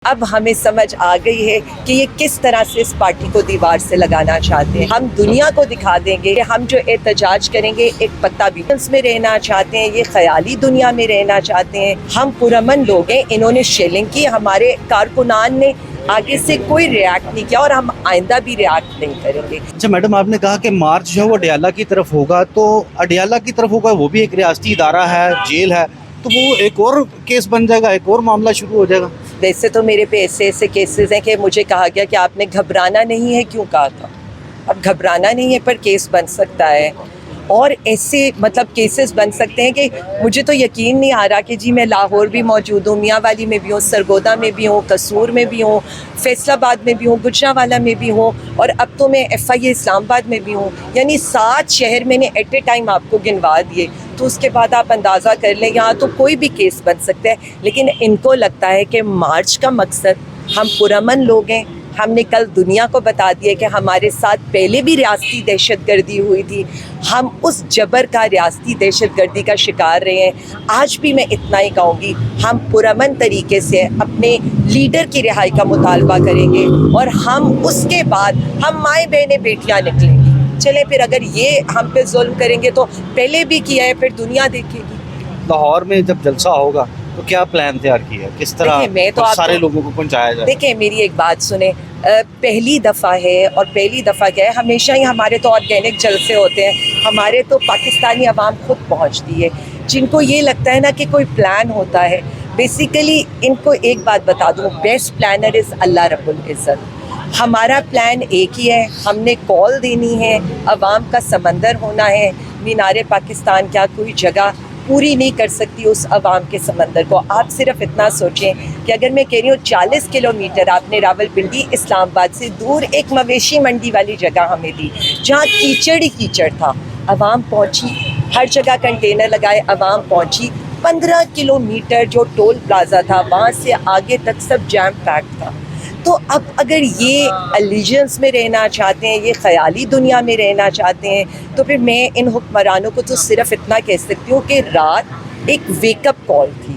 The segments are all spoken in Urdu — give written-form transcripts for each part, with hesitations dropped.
اب ہمیں سمجھ آ گئی ہے کہ یہ کس طرح سے اس پارٹی کو دیوار سے لگانا چاہتے ہیں۔ ہم دنیا کو دکھا دیں گے کہ ہم جو احتجاج کریں گے ایک پتہ بھی میں رہنا چاہتے ہیں، یہ خیالی دنیا میں رہنا چاہتے ہیں۔ ہم پرامن لوگ ہیں، انہوں نے شیلنگ کی، ہمارے کارکنان نے آگے سے کوئی ریاکٹ نہیں کیا اور ہم آئندہ بھی ریاکٹ نہیں کریں گے۔ اچھا میڈم، آپ نے کہا کہ مارچ جو ہے وہ اڈیالہ کی طرف ہوگا، تو اڈیالہ کی طرف ہوگا، وہ بھی ایک ریاستی ادارہ ہے، جیل ہے، تو وہ ایک اور کیس بن جائے گا، ایک اور معاملہ شروع ہو جائے گا۔ ویسے تو میرے پہ ایسے کیسز ہیں کہ مجھے کہا گیا کہ آپ نے گھبرانا نہیں ہے، کیوں کہا تھا؟ اب گھبرانا نہیں ہے پر کیس بن سکتا ہے، اور ایسے کیسز بن سکتے ہیں کہ مجھے تو یقین نہیں آ رہا کہ جی میں لاہور بھی موجود ہوں، میاں والی میں بھی ہوں، سرگودا میں بھی ہوں، قصور میں بھی ہوں، فیصل آباد میں بھی ہوں، گجرانوالہ میں بھی ہوں، اور اب تو میں FI اسلام آباد میں بھی ہوں، یعنی 7 شہر میں نے ایٹ اے ٹائم آپ کو گنوا دیے، تو اس کے بعد آپ اندازہ کر لیں یہاں تو کوئی بھی کیس بن سکتا ہے۔ لیکن ان کو لگتا ہے کہ مارچ کا مقصد ہم پرامن لوگ ہیں، ہم نے کل دنیا کو بتا دیا کہ ہمارے ساتھ پہلے بھی ریاستی دہشت گردی ہوئی تھی، ہم اس جبر کا ریاستی دہشت گردی کا شکار رہے ہیں۔ آج بھی میں اتنا ہی کہوں گی، ہم پرامن طریقے سے اپنے لیڈر کی رہائی کا مطالبہ کریں گے، اور ہم اس کے بعد ہم مائیں بہنیں بیٹیاں نکلیں گی۔ چلیں پھر اگر یہ ہم پہ ظلم کریں گے تو پہلے بھی کیا ہے، پھر دنیا دیکھے گی۔ لاہور میں جب جلسہ ہوگا تو کیا پلان تیار کیا ہے، کس طرح سارے لوگوں کو پہنچایا جائے؟ دیکھیں میری ایک بات سنیں، پہلی دفعہ ہے، اور پہلی دفعہ کیا ہے، ہمیشہ ہی ہمارے تو آرگینک جلسے ہوتے ہیں، ہمارے تو پاکستانی عوام خود پہنچتی ہے۔ جن کو یہ لگتا ہے نا کہ کوئی پلان ہوتا ہے، بیسیکلی ان کو ایک بات بتا دوں، بیسٹ پلانر از اللہ رب العزت۔ ہمارا پلان ایک ہی ہے، ہم نے کال دینی ہے، عوام کا سمندر ہونا ہے۔ مینار پاکستان کیا کوئی جگہ پوری نہیں کر سکتی اس عوام کے سمندر کو؟ آپ صرف اتنا سوچیں کہ اگر میں کہہ رہی ہوں 40 کلومیٹر آپ نے راول پنڈی اسلام آباد سے دور ایک مویشی منڈی والی جگہ ہمیں دی، جہاں کیچڑ ہی کیچڑ تھا، عوام پہنچی، ہر جگہ کنٹینر لگائے، عوام پہنچی۔ 15 کلومیٹر جو ٹول پلازا تھا وہاں سے آگے تک سب جیم پیک تھا۔ تو اب اگر یہ الیجنس میں رہنا چاہتے ہیں، یہ خیالی دنیا میں رہنا چاہتے ہیں، تو پھر میں ان حکمرانوں کو تو صرف اتنا کہہ سکتی ہوں کہ رات ایک ویک اپ کال تھی۔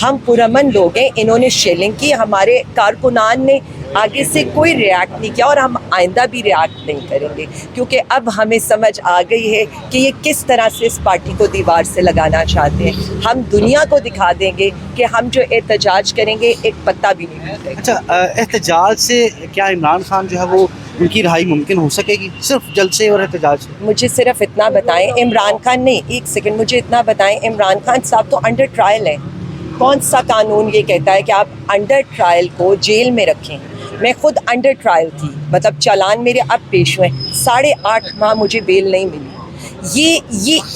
ہم پرامن لوگ ہیں، انہوں نے شیلنگ کی، ہمارے کارکنان نے آگے سے کوئی ریاکٹ نہیں کیا، اور ہم آئندہ بھی ریاکٹ نہیں کریں گے، کیونکہ اب ہمیں سمجھ آ گئی ہے کہ یہ کس طرح سے اس پارٹی کو دیوار سے لگانا چاہتے ہیں۔ ہم دنیا کو دکھا دیں گے کہ ہم جو احتجاج کریں گے ایک پتہ بھی نہیں ملے گا۔ اچھا، احتجاج سے کیا عمران خان جو ہے وہ ان کی رہائی ممکن ہو سکے گی صرف جلسے اور احتجاج سے؟ مجھے صرف اتنا بتائیں، عمران خان نہیں، ایک سیکنڈ مجھے اتنا بتائیں، عمران خان صاحب تو انڈر ٹرائل ہیں۔ کون سا قانون یہ کہتا ہے کہ آپ انڈر ٹرائل کو جیل میں رکھیں؟ میں خود انڈر ٹرائل تھی، چالان میرے اب پیش ہوئے، 8.5 ماہ مجھے بیل نہیں ملی۔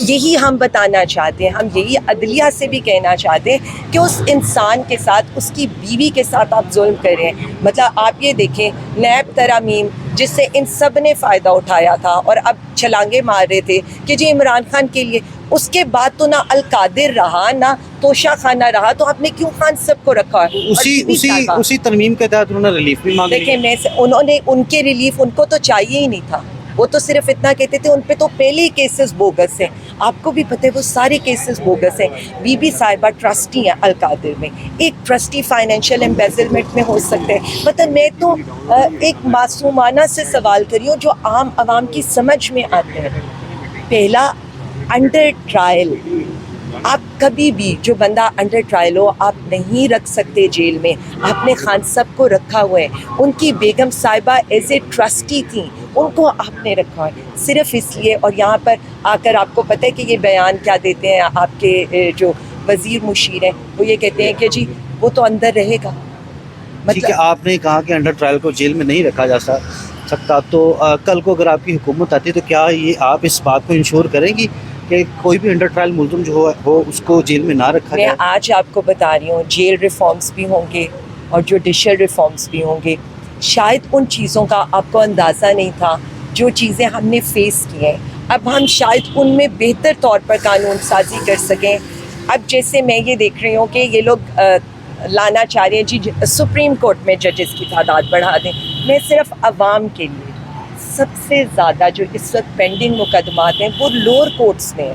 یہی ہم بتانا چاہتے ہیں، ہم یہی عدلیہ سے بھی کہنا چاہتے ہیں کہ اس انسان کے ساتھ، اس کی بیوی کے ساتھ آپ ظلم کر رہے ہیں۔ آپ یہ دیکھیں، نیب ترامیم جس سے ان سب نے فائدہ اٹھایا تھا اور اب چھلانگے مار رہے تھے کہ جی عمران خان کے لیے، اس کے بعد تو نہ القادر رہا نہ توشہ خانہ رہا، تو آپ نے کیوں خان سب کو رکھا ہے؟ اسی ترمیم کے تحت انہوں نے ریلیف بھی مانگی۔ دیکھیں انہوں نے ان کے ریلیف ان کو تو چاہیے ہی نہیں تھا، وہ تو صرف اتنا کہتے تھے ان پہ تو پہلے ہی کیسز بوگس ہیں، آپ کو بھی پتہ ہے وہ سارے کیسز بوگس ہیں۔ بی بی صاحبہ ٹرسٹی ہیں القادر میں، ایک ٹرسٹی فائنینشیل ایمبیزلمنٹ میں ہو سکتے ہیں۔ میں تو ایک معصومانہ سے سوال کری ہوں جو عام عوام کی سمجھ میں آتے ہیں۔ پہلا، انڈر ٹرائل، آپ کبھی بھی جو بندہ انڈر ٹرائل ہو آپ نہیں رکھ سکتے جیل میں۔ آپ نے خان صاحب کو رکھا ہوا ہے، ان کی بیگم صاحبہ ایز اے ٹرسٹی تھیں، ان کو آپ نے رکھا ہے صرف اس لیے، اور یہاں پر آ کر آپ کو پتہ ہے کہ یہ بیان کیا دیتے ہیں آپ کے جو وزیر مشیر ہیں، وہ یہ کہتے ہیں کہ جی وہ تو اندر رہے گا۔ ٹھیک ہے، آپ نے کہا کہ انڈر ٹرائل کو جیل میں نہیں رکھا جا سکتا، تو کل کو اگر آپ کی حکومت آتی ہے تو کیا یہ آپ اس بات کو انشور کریں گی کہ کوئی بھی انڈر ٹرائل ملزم جو ہو اس کو جیل میں نہ رکھا جائے؟ میں آج آپ کو بتا رہی ہوں، جیل ریفارمز بھی ہوں گے اور جوڈیشل ریفارمز بھی ہوں گے۔ شاید ان چیزوں کا آپ کو اندازہ نہیں تھا جو چیزیں ہم نے فیس کی ہیں، اب ہم شاید ان میں بہتر طور پر قانون سازی کر سکیں۔ اب جیسے میں یہ دیکھ رہی ہوں کہ یہ لوگ لانا چاہ رہے ہیں جی سپریم کورٹ میں ججز کی تعداد بڑھا دیں۔ میں صرف عوام کے لیے، سب سے زیادہ جو اس وقت پینڈنگ مقدمات ہیں وہ لوور کورٹس میں ہیں،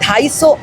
250